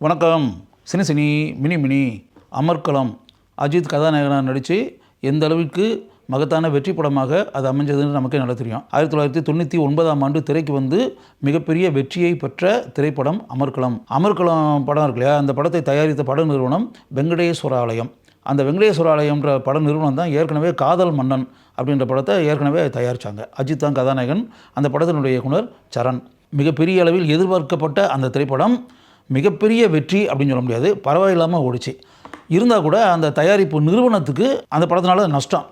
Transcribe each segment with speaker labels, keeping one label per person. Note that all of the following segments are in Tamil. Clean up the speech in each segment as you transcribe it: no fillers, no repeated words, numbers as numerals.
Speaker 1: வணக்கம். சினி சினி மினி மினி அமர்க்களம் அஜித் கதாநாயகனாக நடித்து எந்த அளவுக்கு மகத்தான வெற்றி படமாக அது அமைஞ்சதுன்னு நமக்கே நல்லா தெரியும். 1999ஆம் ஆண்டு திரைக்கு வந்து மிகப்பெரிய வெற்றியை பெற்ற திரைப்படம் அமர்க்களம். அமர்க்களம் படம் இருக்கு இல்லையா, அந்த படத்தை தயாரித்த பட நிறுவனம் வெங்கடேஸ்வராலயம். அந்த வெங்கடேஸ்வராலயம்ன்ற பட நிறுவனம் தான் ஏற்கனவே காதல் மன்னன் அப்படின்ற படத்தை ஏற்கனவே தயாரித்தாங்க. அஜித் தான் கதாநாயகன். அந்த படத்தினுடைய இயக்குனர் சரண். மிகப்பெரிய அளவில் எதிர்பார்க்கப்பட்ட அந்த திரைப்படம் மிகப்பெரிய வெற்றி அப்படின்னு சொல்ல முடியாது, பரவாயில்லாமல் ஓடிச்சு. இருந்தால் கூட அந்த தயாரிப்பு நிறுவனத்துக்கு அந்த படத்தினால நஷ்டம்.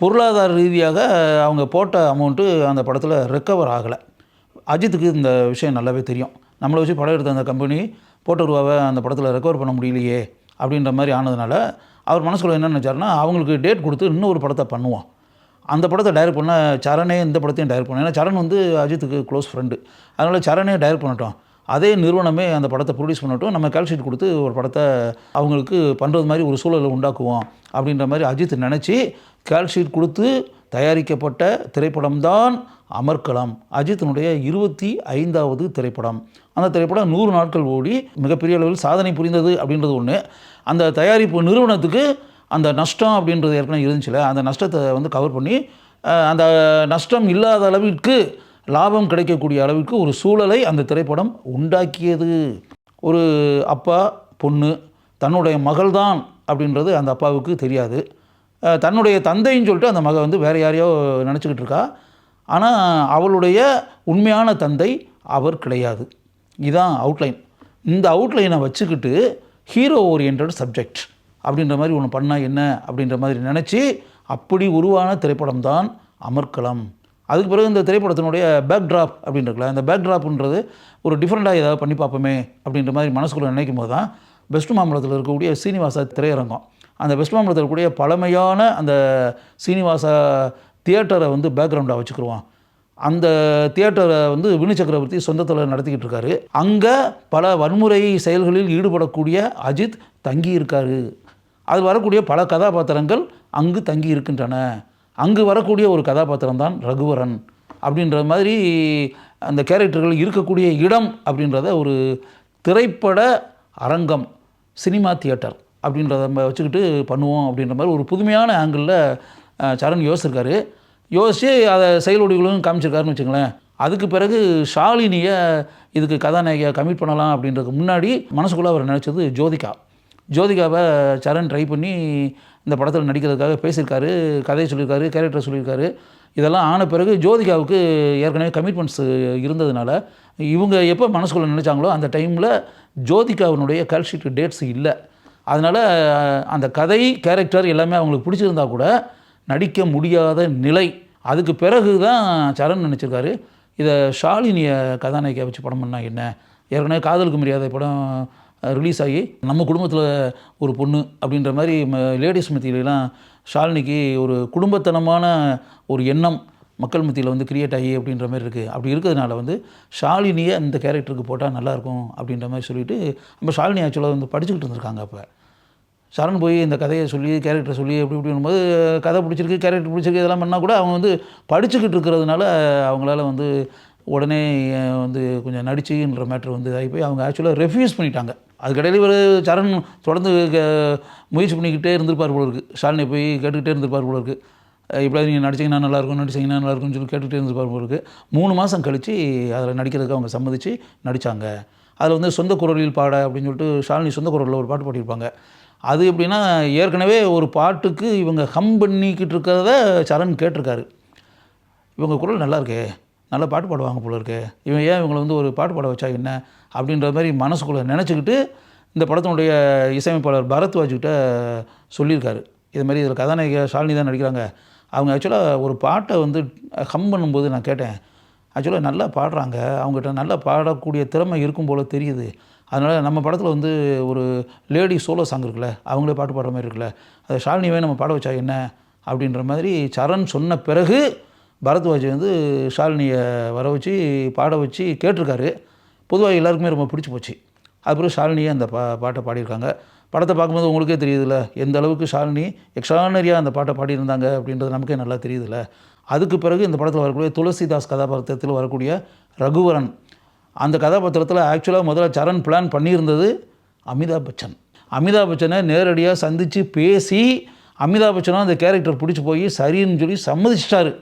Speaker 1: பொருளாதார ரீதியாக அவங்க போட்ட அமௌண்ட்டு அந்த படத்தில் ரெக்கவர் ஆகலை. அஜித்துக்கு இந்த விஷயம் நல்லாவே தெரியும். நம்மளை வச்சு படம் எடுத்த அந்த கம்பெனி போட்ட ரூபாவை அந்த படத்தில் ரெக்கவர் பண்ண முடியலையே அப்படின்ற மாதிரி ஆனதுனால அவர் மனசுக்குள்ள என்ன நினச்சாருன்னா, அவங்களுக்கு டேட் கொடுத்து இன்னொரு படத்தை பண்ணுவோம். அந்த படத்தை டைரக்ட் பண்ண சரணே இந்த படத்தையும் டைரக்ட் பண்ணோம். ஏன்னா சரண் வந்து அஜித்துக்கு க்ளோஸ் ஃப்ரெண்டு. அதனால் சரணே டைரக்ட் பண்ணட்டும், அதே நிறுவனமே அந்த படத்தை ப்ரொடியூஸ் பண்ணட்டும், நம்ம கால்ஷீட் கொடுத்து ஒரு படத்தை அவங்களுக்கு பண்ணுறது மாதிரி ஒரு சூழலை உண்டாக்குவோம் அப்படின்ற மாதிரி அஜித் நினச்சி கால்ஷீட் கொடுத்து தயாரிக்கப்பட்ட திரைப்படம்தான் அமர்க்களம். அஜித்தினுடைய 25வது திரைப்படம். அந்த திரைப்படம் 100 நாட்கள் ஓடி மிகப்பெரிய அளவில் சாதனை புரிந்தது அப்படின்றது ஒன்று. அந்த தயாரிப்பு நிறுவனத்துக்கு அந்த நஷ்டம் அப்படின்றது ஏற்கனவே இருந்துச்சுல, அந்த நஷ்டத்தை வந்து கவர் பண்ணி அந்த நஷ்டம் இல்லாத அளவிற்கு லாபம் கிடைக்கக்கூடிய அளவுக்கு ஒரு சூழலை அந்த திரைப்படம் உண்டாக்கியது. ஒரு அப்பா பொண்ணு தன்னுடைய மகள்தான் அப்படின்றது அந்த அப்பாவுக்கு தெரியாது. தன்னுடைய தந்தைன்னு சொல்லிட்டு அந்த மகள் வந்து வேறு யாரையோ நினச்சிக்கிட்டு இருக்கா. ஆனால் அவளுடைய உண்மையான தந்தை அவர் கிடையாது. இதுதான் அவுட்லைன். இந்த அவுட்லைனை வச்சுக்கிட்டு ஹீரோ ஓரியன்ட் சப்ஜெக்ட் அப்படின்ற மாதிரி ஒன்று பண்ணால் என்ன அப்படின்ற மாதிரி நினச்சி அப்படி உருவான திரைப்படம் தான் அமர்க்களம். அதுக்கு பிறகு இந்த திரைப்படத்தினுடைய பேக்ட்ராப் அப்படின்னு இருக்குல்ல, அந்த பேக்ட்ராப்ன்றது ஒரு டிஃப்ரெண்ட்டாக ஏதாவது பண்ணி பார்ப்போமே அப்படின்ற மாதிரி மனசுக்குள்ளே நினைக்கும் போது தான் வெஸ்ட் மாம்பலத்தில் இருக்கக்கூடிய சீனிவாசா திரையரங்கம், அந்த வெஸ்ட் மாம்பலத்தில் இருக்கக்கூடிய பழமையான அந்த சீனிவாசா தியேட்டரை வந்து பேக்ரவுண்டாக வச்சுக்கிடுவோம். அந்த தியேட்டரை வந்து வினு சக்கரவர்த்தி சொந்தத்தில் நடத்திக்கிட்டு இருக்காரு. அங்கே பல வன்முறை செயல்களில் ஈடுபடக்கூடிய அஜித் தங்கி இருக்காரு. அது வரக்கூடிய பல கதாபாத்திரங்கள் அங்கு தங்கி இருக்கின்றன. அங்கு வரக்கூடிய ஒரு கதாபாத்திரம் தான் ரகுவரன் அப்படின்ற மாதிரி அந்த கேரக்டர்கள் இருக்கக்கூடிய இடம் அப்படின்றத ஒரு திரைப்பட அரங்கம், சினிமா தியேட்டர் அப்படின்றத வச்சுக்கிட்டு பண்ணுவோம் அப்படின்ற மாதிரி ஒரு புதுமையான ஆங்கிளில் சரண் யோசிச்சிருக்காரு. யோசித்து அதை செயல்வடிகளும் காமிச்சிருக்காருன்னு வச்சுங்களேன். அதுக்கு பிறகு ஷாலினியை இதுக்கு கதாநாயகியாக கமிட் பண்ணலாம் அப்படின்றதுக்கு முன்னாடி மனசுக்குள்ளே அவர் நினச்சது ஜோதிகாவை சரண் ட்ரை பண்ணி இந்த படத்தில் நடிக்கிறதுக்காக பேசியிருக்காரு, கதையை சொல்லியிருக்காரு, கேரக்டரை சொல்லியிருக்காரு. இதெல்லாம் ஆன பிறகு ஜோதிகாவுக்கு ஏற்கனவே கமிட்மெண்ட்ஸ் இருந்ததுனால இவங்க எப்போ மனசுக்குள்ளே நினச்சாங்களோ அந்த டைமில் ஜோதிகாவினுடைய கால்ஷீட் டேட்ஸ் இல்லை. அதனால் அந்த கதை கேரக்டர் எல்லாமே அவங்களுக்கு பிடிச்சிருந்தா கூட நடிக்க முடியாத நிலை. அதுக்கு பிறகு தான் சரண் நினச்சிருக்காரு, இதை ஷாலினியை கதாநாயகியை வச்சு படம் பண்ணால் என்ன. ஏற்கனவே காதலுக்கு மரியாதை படம் ரிலீஸ் ஆகி நம்ம குடும்பத்தில் ஒரு பொண்ணு அப்படின்ற மாதிரி லேடிஸ் மத்தியிலலாம் ஷாலினிக்கு ஒரு குடும்பத்தனமான ஒரு எண்ணம் மக்கள் மத்தியில் வந்து கிரியேட் ஆகி அப்படின்ற மாதிரி இருக்குது. அப்படி இருக்கிறதுனால வந்து ஷாலினியை இந்த கேரக்டருக்கு போட்டால் நல்லாயிருக்கும் அப்படின்ற மாதிரி சொல்லிவிட்டு நம்ம ஷாலினி ஆக்சுவலாக வந்து படிச்சுக்கிட்டு இருந்திருக்காங்க. அப்போ சரண் போய் இந்த கதையை சொல்லி கேரக்டரை சொல்லி எப்படி இப்படிங்கும்போது கதை பிடிச்சிருக்கு, கேரக்டர் பிடிச்சிருக்கு, இதெல்லாம் பண்ணால் கூட அவங்க வந்து படிச்சுக்கிட்டு இருக்கிறதுனால அவங்களால வந்து உடனே வந்து கொஞ்சம் நடிச்சுன்ற மேட்ரு வந்து ஆகி போய் அவங்க ஆக்சுவலாக ரெஃப்யூஸ் பண்ணிட்டாங்க. அதுக்கடையில் ஒரு சரண் தொடர்ந்து முயற்சி பண்ணிக்கிட்டே இருந்திருப்பார் போல இருக்குது. ஷாலினி போய் கேட்டுக்கிட்டே இருந்திருப்பார் போல இருக்குது. இப்படி நீங்கள் நடிச்சிங்கன்னா நல்லாயிருக்கும்னு சொல்லி கேட்டுக்கிட்டே இருந்திருப்பார் போல இருக்குது. 3 மாதம் கழித்து அதில் நடிக்கிறதுக்கு அவங்க சம்மதித்து நடித்தாங்க. அதில் வந்து சொந்த குரலில் பாட அப்படின்னு சொல்லிட்டு ஷாலினி சொந்த குரலில் ஒரு பாட்டு பாடியிருப்பாங்க. அது எப்படின்னா, ஏற்கனவே ஒரு பாட்டுக்கு இவங்க ஹம் பண்ணிக்கிட்டு இருக்கிறத சரண் கேட்டிருக்காரு. இவங்க குரல் நல்லா இருக்கே, நல்லா பாட்டு பாடுவாங்க போல இருக்கே, இவன் ஏன் இவங்களை வந்து ஒரு பாட்டு பாட வச்சா என்ன அப்படின்ற மாதிரி மனசுக்குள்ளே நினச்சிக்கிட்டு இந்த படத்தினுடைய இசையமைப்பாளர் பரத்வாஜ்கிட்ட சொல்லியிருக்காரு. இது மாதிரி இதில் கதாநாயகி ஷாலினி தான் நடிக்கிறாங்க. அவங்க ஆக்சுவலாக ஒரு பாட்டை வந்து ஹம் பண்ணும்போது நான் கேட்டேன், ஆக்சுவலாக நல்லா பாடுறாங்க, அவங்ககிட்ட நல்லா பாடக்கூடிய திறமை இருக்கும் போல் தெரியுது. அதனால் நம்ம படத்தில் வந்து ஒரு லேடி சோலோ சாங் இருக்குல்ல, அவங்களே பாட்டு பாடுற மாதிரி இருக்குல்ல, அதை ஷாலினியே நம்ம பாட வச்சா என்ன அப்படின்ற மாதிரி சரண் சொன்ன பிறகு பரத்வாஜ் வந்து ஷாலினியை வர வச்சு பாட வச்சு கேட்டிருக்காரு. பொதுவாக எல்லாருக்குமே ரொம்ப பிடிச்சி போச்சு. அதுக்கப்புறம் ஷாலினியை அந்த பாட்டை பாடியிருக்காங்க. படத்தை பார்க்கும்போது உங்களுக்கே தெரியுதுல்ல எந்த அளவுக்கு ஷாலினி எக்ஸ்ட்ரானரியாக அந்த பாட்டை பாடியிருந்தாங்க அப்படின்றது நமக்கே நல்லா தெரியுதுல்ல. அதுக்கு பிறகு இந்த படத்தில் வரக்கூடிய துளசிதாஸ் கதாபாத்திரத்தில் வரக்கூடிய ரகுவரன், அந்த கதாபாத்திரத்தில் ஆக்சுவலாக முதல்ல சரண் பிளான் பண்ணியிருந்தது அமிதாப் பச்சன். அமிதாப் பச்சனை நேரடியாக சந்தித்து பேசி அமிதாப் பச்சனும் அந்த கேரக்டர் பிடிச்சி போய் சரின்னு சொல்லி சம்மதிச்சிட்டாரு.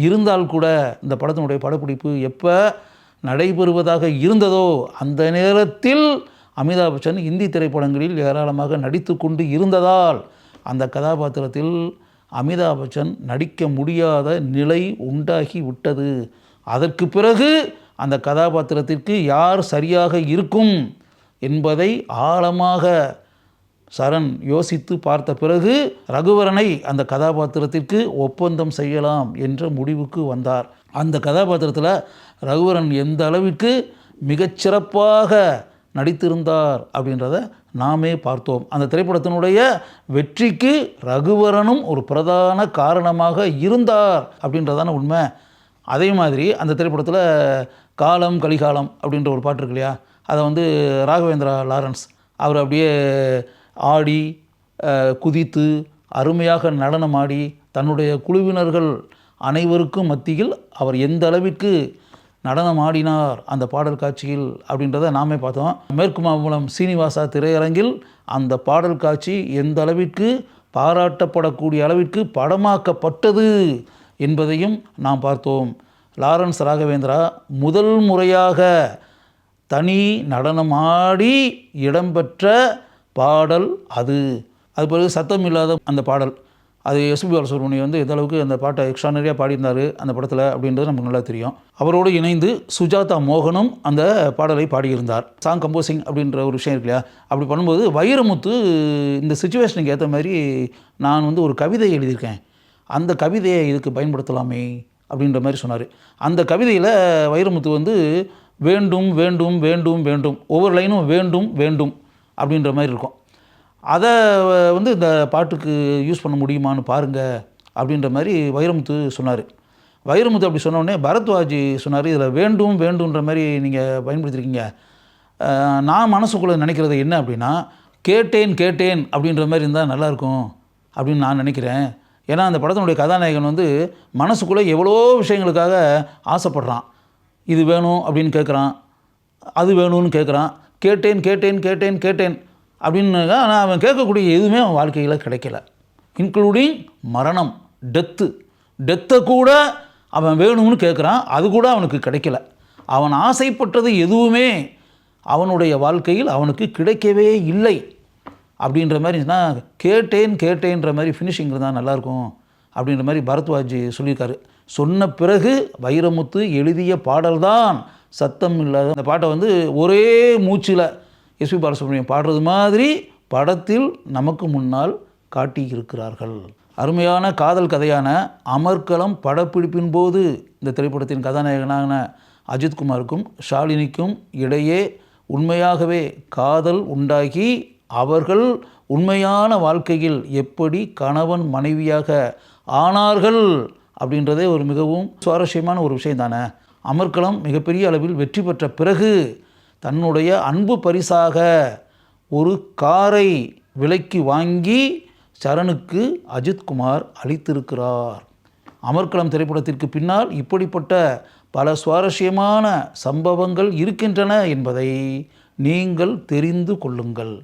Speaker 1: இருந்தால் கூட இந்த படத்தினுடைய படப்பிடிப்பு எப்போ நடைபெறுவதாக இருந்ததோ அந்த நேரத்தில் அமிதாப் பச்சன் இந்தி திரைப்படங்களில் ஏராளமாக நடித்து கொண்டு இருந்ததால் அந்த கதாபாத்திரத்தில் அமிதாப் பச்சன் நடிக்க முடியாத நிலை உண்டாகி விட்டது. அதற்கு பிறகு அந்த கதாபாத்திரத்திற்கு யார் சரியாக இருக்கும் என்பதை ஆழமாக சரண் யோசித்து பார்த்த பிறகு ரகுவரனை அந்த கதாபாத்திரத்திற்கு ஒப்பந்தம் செய்யலாம் என்ற முடிவுக்கு வந்தார். அந்த கதாபாத்திரத்தில் ரகுவரன் எந்த அளவிற்கு மிகச்சிறப்பாக நடித்திருந்தார் அப்படின்றத நாமே பார்த்தோம். அந்த திரைப்படத்தினுடைய வெற்றிக்கு ரகுவரனும் ஒரு பிரதான காரணமாக இருந்தார் அப்படின்றதான உண்மை. அதே மாதிரி அந்த திரைப்படத்தில் காலம் கலிகாலம் அப்படின்ற ஒரு பாட்டு இருக்கு இல்லையா, அதை ராகவேந்திரா லாரன்ஸ் அவர் அப்படியே ஆடி குதித்து அருமையாக நடனமாடி தன்னுடைய குழுவினர்கள் அனைவருக்கும் மத்தியில் அவர் எந்த அளவிற்கு நடனம் ஆடினார் அந்த பாடல் காட்சியில் அப்படின்றத நாமே பார்த்தோம். மேற்கு மாம்பலம் சீனிவாசா திரையரங்கில் அந்த பாடல் காட்சி எந்த அளவிற்கு பாராட்டப்படக்கூடிய அளவிற்கு படமாக்கப்பட்டது என்பதையும் நாம் பார்த்தோம். லாரன்ஸ் ராகவேந்திரா முதல் முறையாக தனி நடனமாடி இடம்பெற்ற பாடல் அது பிறகு சத்தம் இல்லாத அந்த பாடல், அது எஸ்பி பாலசுப்ரமணியம் எந்த அளவுக்கு அந்த பாட்டை எக்ஸ்ட்ரானரியாக பாடியிருந்தார் அந்த படத்தில் அப்படின்றது நமக்கு நல்லா தெரியும். அவரோடு இணைந்து சுஜாதா மோகனும் அந்த பாடலை பாடியிருந்தார். சாங் கம்போசிங் அப்படின்ற ஒரு விஷயம் இருக்கு இல்லையா, அப்படி பண்ணும்போது வைரமுத்து இந்த சுச்சுவேஷனுக்கு ஏற்ற மாதிரி நான் ஒரு கவிதை எழுதியிருக்கேன், அந்த கவிதையை இதுக்கு பயன்படுத்தலாமே அப்படின்ற மாதிரி சொன்னார். அந்த கவிதையில் வைரமுத்து வேண்டும் வேண்டும் வேண்டும் வேண்டும் ஒவ்வொரு லைனும் வேண்டும் வேண்டும் அப்படின்ற மாதிரி இருக்கும். அதை இந்த பாட்டுக்கு யூஸ் பண்ண முடியுமான்னு பாருங்கள் அப்படின்ற மாதிரி வைரமுத்து சொன்னார். வைரமுத்து அப்படி சொன்னோடனே பரத்வாஜ் சொன்னார், இதில் வேண்டும் வேண்டுன்ற மாதிரி நீங்கள் பயன்படுத்திருக்கீங்க, நான் மனசுக்குள்ளே நினைக்கிறது என்ன அப்படின்னா கேட்டேன் கேட்டேன் அப்படின்ற மாதிரி இருந்தால் நல்லாயிருக்கும் அப்படின்னு நான் நினைக்கிறேன். ஏன்னா அந்த படத்தினுடைய கதாநாயகன் மனசுக்குள்ளே எவ்வளோ விஷயங்களுக்காக ஆசைப்படுறான். இது வேணும் அப்படின்னு கேட்குறான், அது வேணும்னு கேட்குறான், கேட்டேன் கேட்டேன் கேட்டேன் கேட்டேன் அப்படின்னு. ஆனால் அவன் கேட்கக்கூடிய எதுவுமே அவன் வாழ்க்கையில் கிடைக்கல, இன்க்ளூடிங் மரணம், டெத்தை கூட அவன் வேணும்னு கேட்குறான், அது கூட அவனுக்கு கிடைக்கல. அவன் ஆசைப்பட்டது எதுவுமே அவனுடைய வாழ்க்கையில் அவனுக்கு கிடைக்கவே இல்லை அப்படின்ற மாதிரி நான் கேட்டேன் கேட்டேன்ற மாதிரி ஃபினிஷிங் இருந்தால் நல்லாயிருக்கும் அப்படின்ற மாதிரி பரத்வாஜ் சொல்லியிருக்காரு. சொன்ன பிறகு வைரமுத்து எழுதிய பாடல்தான் சத்தம் இல்லாத. அந்த பாட்டை ஒரே மூச்சில் எஸ்பி பாலசுப்ரமணியம் பாடுறது மாதிரி படத்தில் நமக்கு முன்னால் காட்டியிருக்கிறார்கள். அருமையான காதல் கதையான அமர்க்களம் படப்பிடிப்பின் போது இந்த திரைப்படத்தின் கதாநாயகனான அஜித்குமாருக்கும் ஷாலினிக்கும் இடையே உண்மையாகவே காதல் உண்டாகி அவர்கள் உண்மையான வாழ்க்கையில் எப்படி கணவன் மனைவியாக ஆனார்கள் அப்படின்றதே ஒரு மிகவும் சுவாரஸ்யமான ஒரு விஷயம் தானே. அமர்க்களம் மிகப்பெரிய அளவில் வெற்றி பெற்ற பிறகு தன்னுடைய அன்பு பரிசாக ஒரு காரை விலைக்கு வாங்கி சரணுக்கு அஜித்குமார் அளித்திருக்கிறார். அமர்க்களம் திரைப்படத்திற்கு பின்னால் இப்படிப்பட்ட பல சுவாரஸ்யமான சம்பவங்கள் இருக்கின்றன என்பதை நீங்கள் தெரிந்து கொள்ளுங்கள்.